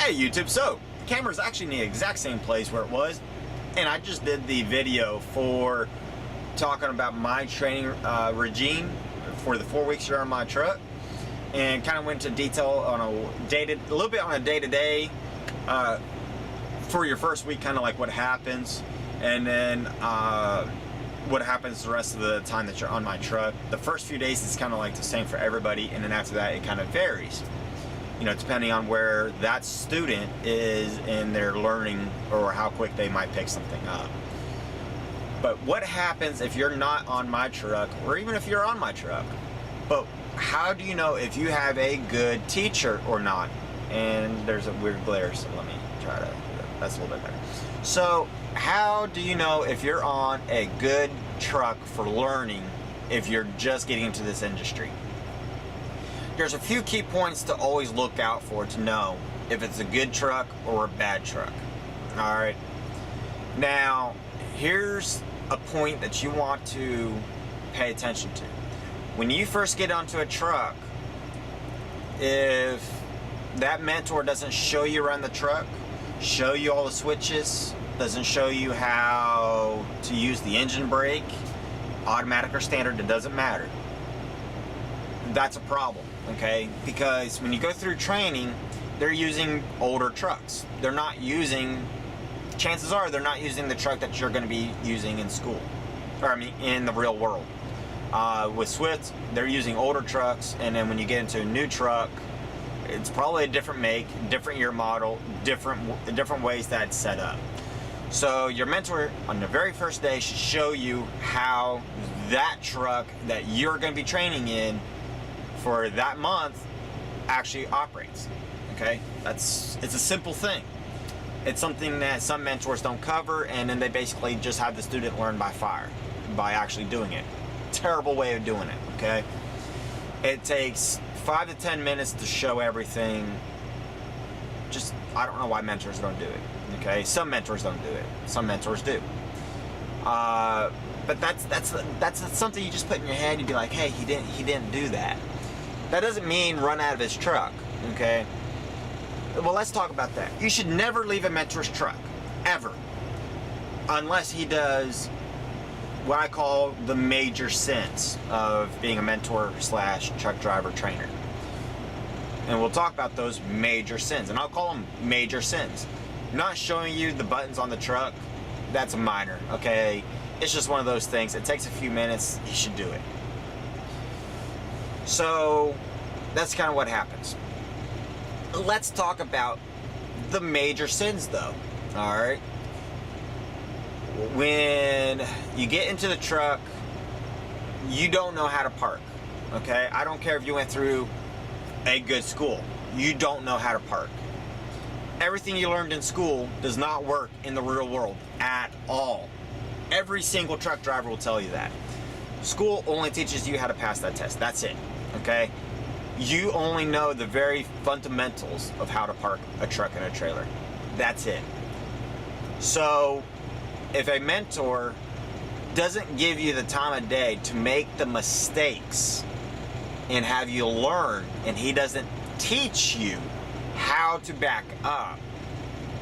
Hey YouTube, so the camera's actually in the exact same place where it was, and I just did the video for talking about my training regime for the 4 weeks you're on my truck, and kind of went into detail on a little bit on a day-to-day for your first week, kind of like what happens, and then what happens the rest of the time that you're on my truck. The first few days is kind of like the same for everybody, and then after that it kind of varies, you know, depending on where that student is in their learning or how quick they might pick something up. But what happens if you're not on my truck, or even if you're on my truck? But how do you know if you have a good teacher or not? And there's a weird glare, so let me try to, that's a little bit better. So how do you know if you're on a good truck for learning if you're just getting into this industry? There's a few key points to always look out for to know if it's a good truck or a bad truck. Alright, now here's a point that you want to pay attention to. When you first get onto a truck, if that mentor doesn't show you around the truck, show you all the switches, doesn't show you how to use the engine brake, automatic or standard, it doesn't matter. That's a problem, okay? Because when you go through training, they're using older trucks. They're not using, chances are they're not using the truck that you're going to be using in school, or I mean in the real world. With Swift, they're using older trucks, and then when you get into a new truck, it's probably a different make, different year model, different ways that it's set up. So your mentor on the very first day should show you how that truck that you're going to be training in for that month actually operates. Okay, it's a simple thing. It's something that some mentors don't cover, and then they basically just have the student learn by fire, by actually doing it. Terrible way of doing it, okay? It takes 5 to 10 minutes to show everything. Just, I don't know why mentors don't do it, okay? Some mentors don't do it. Some mentors do. But that's something you just put in your head. You'd be like, hey, he didn't do that. That doesn't mean run out of his truck, okay? Well, let's talk about that. You should never leave a mentor's truck, ever, unless he does what I call the major sins of being a mentor slash truck driver trainer. And we'll talk about those major sins, and I'll call them major sins. Not showing you the buttons on the truck, that's minor, okay? It's just one of those things. It takes a few minutes, you should do it. So that's kind of what happens. Let's talk about the major sins though, alright? When you get into the truck, you don't know how to park, okay? I don't care if you went through a good school, you don't know how to park. Everything you learned in school does not work in the real world at all. Every single truck driver will tell you that. School only teaches you how to pass that test, that's it, okay? You only know the very fundamentals of how to park a truck and a trailer. That's it. So if a mentor doesn't give you the time of day to make the mistakes and have you learn, and he doesn't teach you how to back up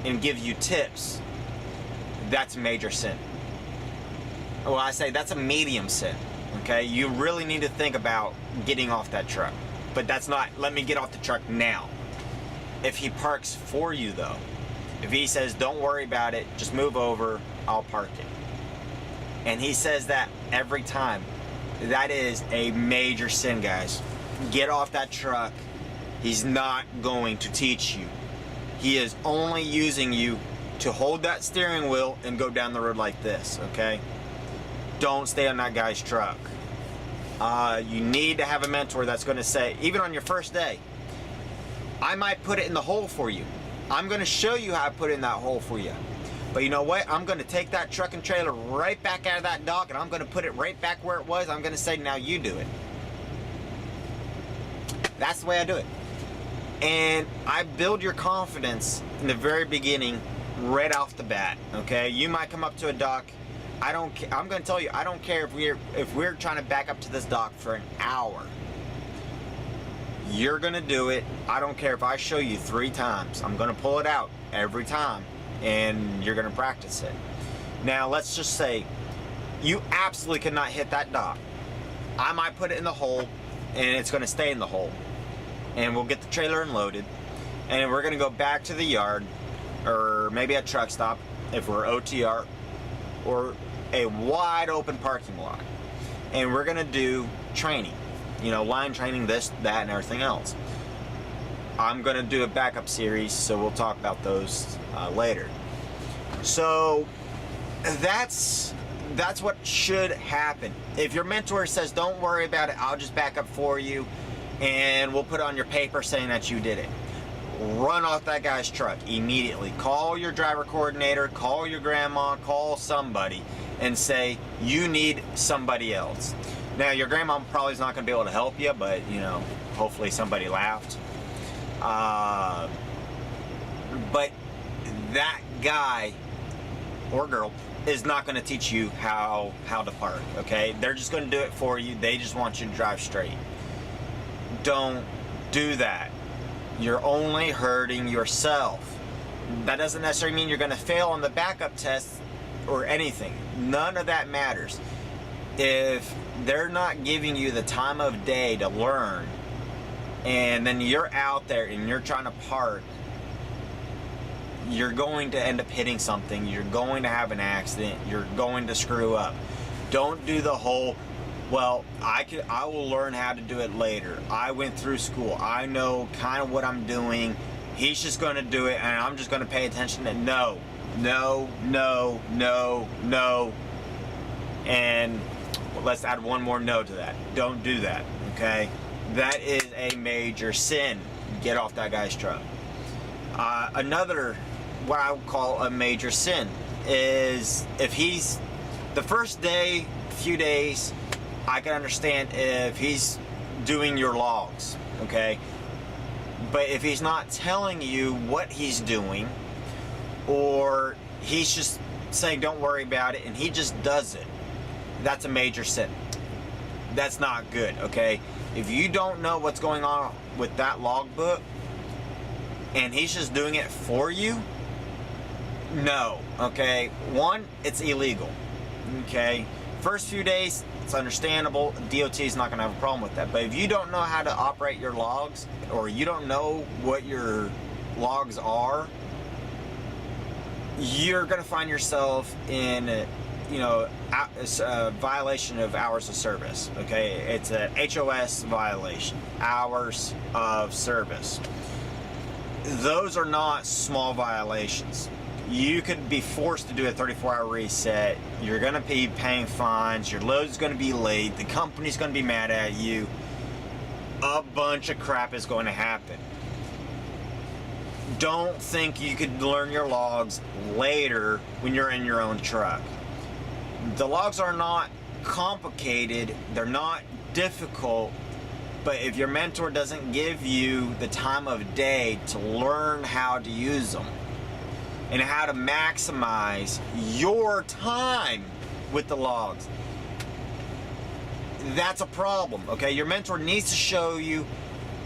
and give you tips, that's a major sin. Well, I say that's a medium sin, okay? You really need to think about getting off that truck. But that's not, let me get off the truck now. If he parks for you though, if he says, don't worry about it, just move over, I'll park it. And he says that every time, that is a major sin, guys. Get off that truck. He's not going to teach you. He is only using you to hold that steering wheel and go down the road like this, okay? Don't stay on that guy's truck. You need to have a mentor that's going to say, even on your first day, I might put it in the hole for you. I'm going to show you how to put it in that hole for you. But you know what? I'm going to take that truck and trailer right back out of that dock, and I'm going to put it right back where it was. I'm going to say, now you do it. That's the way I do it. And I build your confidence in the very beginning, right off the bat, okay? You might come up to a dock. I'm going to tell you, I don't care if we're trying to back up to this dock for an hour. You're gonna do it. I don't care if I show you 3 times. I'm gonna pull it out every time, and you're gonna practice it. Now, let's just say you absolutely cannot hit that dot. I might put it in the hole, and it's gonna stay in the hole. And we'll get the trailer unloaded, and we're gonna go back to the yard, or maybe a truck stop if we're OTR, or a wide open parking lot. And we're gonna do training. You know, line training, this, that, and everything else. I'm gonna do a backup series, so we'll talk about those later. So that's what should happen. If your mentor says, don't worry about it, I'll just back up for you, and we'll put it on your paper saying that you did it. Run off that guy's truck immediately. Call your driver coordinator, call your grandma, call somebody, and say, you need somebody else. Now, your grandma probably is not going to be able to help you, but, you know, hopefully somebody laughed. But that guy or girl is not going to teach you how to park, okay? They're just going to do it for you. They just want you to drive straight. Don't do that. You're only hurting yourself. That doesn't necessarily mean you're going to fail on the backup test or anything. None of that matters. If they're not giving you the time of day to learn, and then you're out there and you're trying to park, you're going to end up hitting something. You're going to have an accident. You're going to screw up. Don't do the whole, well, I will learn how to do it later. I went through school. I know kind of what I'm doing. He's just going to do it, and I'm just going to pay attention to no. And let's add one more no to that. Don't do that, okay? That is a major sin. Get off that guy's truck. Another, what I would call a major sin, is if he's, the first day, few days, I can understand if he's doing your logs, okay? But if he's not telling you what he's doing, or he's just saying don't worry about it and he just does it, that's a major sin. That's not good, okay? If you don't know what's going on with that logbook and he's just doing it for you, no, okay? One, it's illegal, okay? First few days, it's understandable. DOT is not going to have a problem with that. But if you don't know how to operate your logs, or you don't know what your logs are, you're going to find yourself in a violation of hours of service. Okay, it's a HOS violation, hours of service. Those are not small violations. You could be forced to do a 34-hour reset. You're going to be paying fines. Your load's going to be late. The company's going to be mad at you. A bunch of crap is going to happen. Don't think you could learn your logs later when you're in your own truck. The logs are not complicated. They're not difficult. But if your mentor doesn't give you the time of day to learn how to use them, and how to maximize your time with the logs, that's a problem, okay? Your mentor needs to show you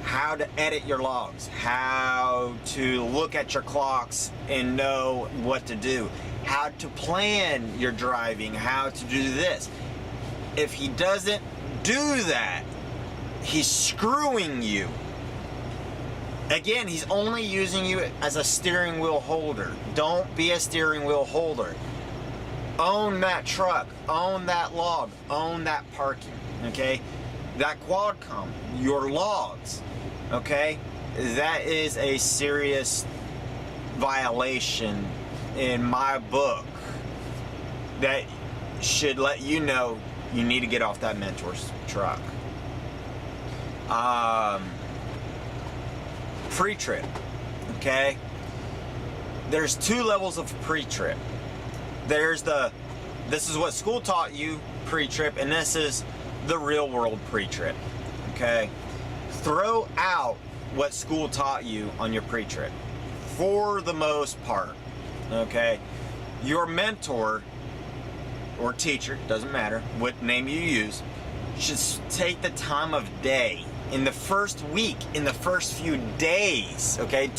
how to edit your logs, how to look at your clocks and know what to do, how to plan your driving, how to do this. If he doesn't do that, he's screwing you. Again, he's only using you as a steering wheel holder. Don't be a steering wheel holder. Own that truck, own that log, own that parking, okay? That Quadcom, your logs, okay? That is a serious violation in my book that should let you know you need to get off that mentor's truck. Pre-trip, okay? There's 2 levels of pre-trip. There's this is what school taught you pre-trip, and this is the real world pre-trip, okay? Throw out what school taught you on your pre-trip, for the most part, okay? Your mentor or teacher, doesn't matter what name you use, should take the time of day in the first week, in the first few days, okay?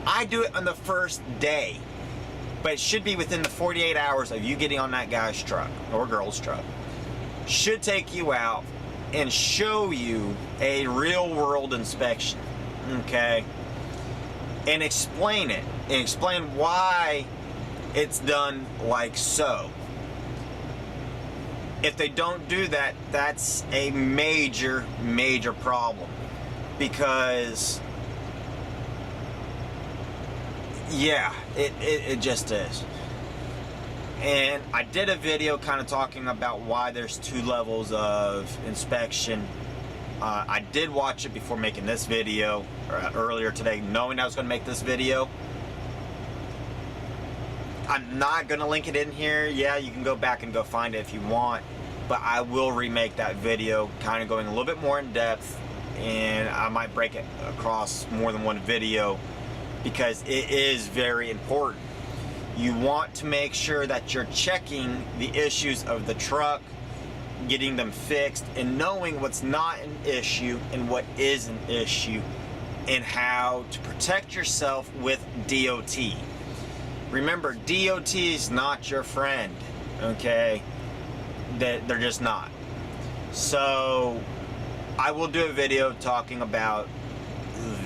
I do it on the first day, but it should be within the 48 hours of you getting on that guy's truck or girl's truck. Should take you out and show you a real world inspection, okay? And explain it, and explain why it's done like so. If they don't do that, that's a major, major problem. Because, yeah, it just is. And I did a video kind of talking about why there's 2 levels of inspection. I did watch it before making this video, earlier today, knowing I was going to make this video. I'm not going to link it in here. Yeah, you can go back and go find it if you want. But I will remake that video, kind of going a little bit more in depth. And I might break it across more than one video, because it is very important. You want to make sure that you're checking the issues of the truck, getting them fixed, and knowing what's not an issue and what is an issue, and how to protect yourself with DOT. Remember, DOT is not your friend, okay? They're just not. So, I will do a video talking about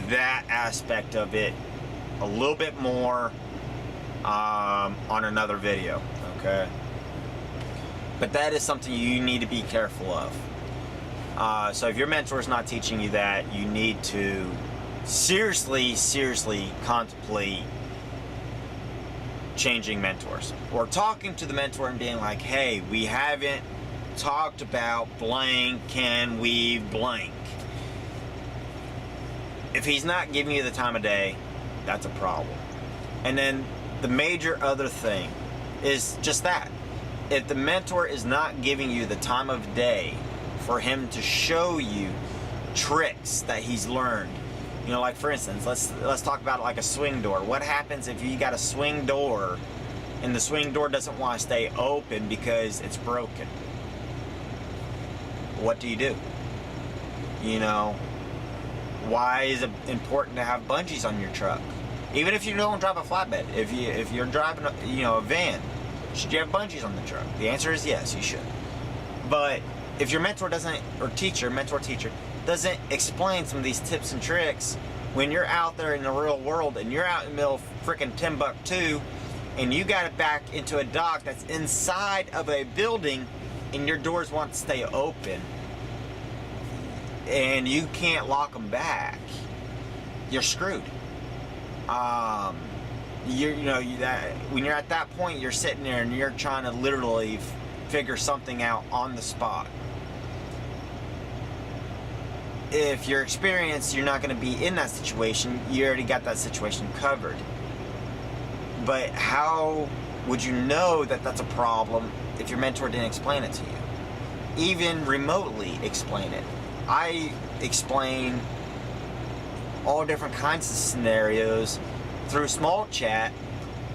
that aspect of it a little bit more on another video, okay? But that is something you need to be careful of. So if your mentor is not teaching you that, you need to seriously contemplate changing mentors, or talking to the mentor and being like, hey, we haven't talked about blank, can we blank? If he's not giving you the time of day, that's a problem. And then the major other thing is just that. If the mentor is not giving you the time of day for him to show you tricks that he's learned, you know, like for instance, let's talk about like a swing door. What happens if you got a swing door and the swing door doesn't want to stay open because it's broken? What do? You know, why is it important to have bungees on your truck? Even if you don't drive a flatbed, if you're driving a van, should you have bungees on the truck? The answer is yes, you should. But if your mentor doesn't, or teacher, mentor teacher, doesn't explain some of these tips and tricks when you're out there in the real world and you're out in the middle of freaking Timbuktu and you got to back into a dock that's inside of a building and your doors want to stay open and you can't lock them back, you're screwed. When you're at that point, you're sitting there and you're trying to literally figure something out on the spot. If you're experienced, you're not going to be in that situation. You already got that situation covered. But how would you know that that's a problem if your mentor didn't explain it to you? Even remotely explain it. I explain all different kinds of scenarios through small chat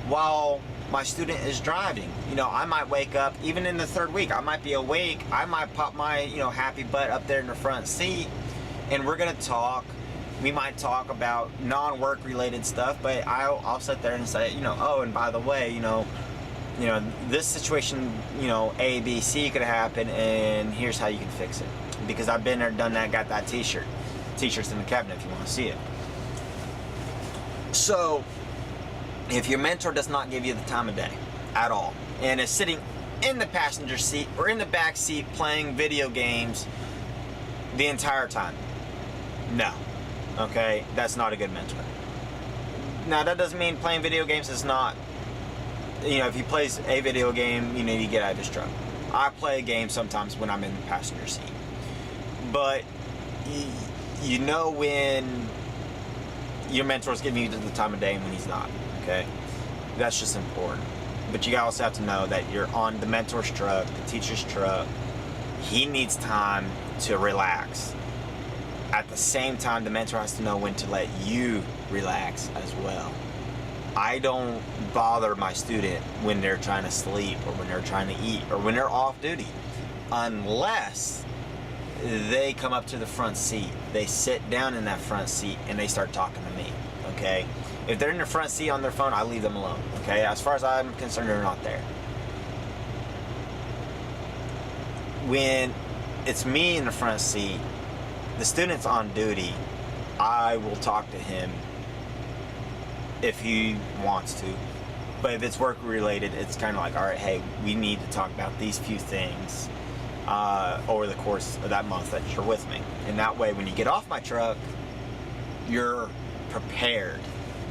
while my student is driving. You know, I might wake up, even in the 3rd week, I might be awake, I might pop my, happy butt up there in the front seat, and we're gonna talk. We might talk about non-work related stuff, but I'll sit there and say, oh, and by the way, this situation, A, B, C could happen, and here's how you can fix it. Because I've been there, done that, got that t-shirt. T-shirt's in the cabinet if you want to see it. So, if your mentor does not give you the time of day at all, and is sitting in the passenger seat or in the back seat playing video games the entire time, no. Okay, that's not a good mentor. Now, that doesn't mean playing video games is not, if he plays a video game, you need to get out of his truck. I play a game sometimes when I'm in the passenger seat. But, when your mentor's giving you the time of day and when he's not, okay? That's just important. But you also have to know that you're on the mentor's truck, the teacher's truck. He needs time to relax. At the same time, the mentor has to know when to let you relax as well. I don't bother my student when they're trying to sleep or when they're trying to eat or when they're off duty, unless they come up to the front seat. They sit down in that front seat and they start talking to me, okay? If they're in the front seat on their phone, I leave them alone, okay? As far as I'm concerned, they're not there. When it's me in the front seat, the student's on duty, I will talk to him if he wants to. But if it's work related, it's kind of like, all right, hey, we need to talk about these few things over the course of that month that you're with me. And that way, when you get off my truck, you're prepared.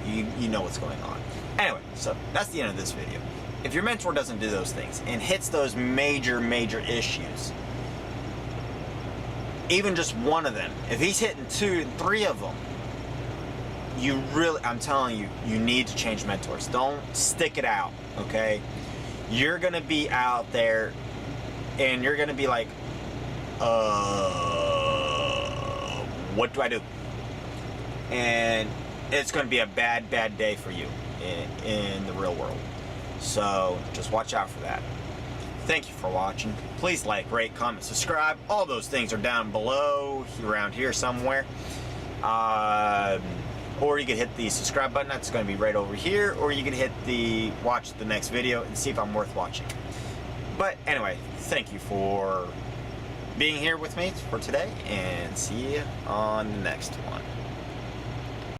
You know what's going on. Anyway, so that's the end of this video. If your mentor doesn't do those things and hits those major issues, even just one of them, if he's hitting 2 and 3 of them, I'm telling you, you need to change mentors. Don't stick it out, okay? You're gonna be out there and you're gonna be like, what do I do? And it's gonna be a bad day for you in the real world. So just watch out for that. Thank you for watching. Please like, rate, comment, subscribe. All those things are down below, around here somewhere. Or you could hit the subscribe button. That's going to be right over here. Or you could hit the watch the next video and see if I'm worth watching. But anyway, thank you for being here with me for today. And see you on the next one.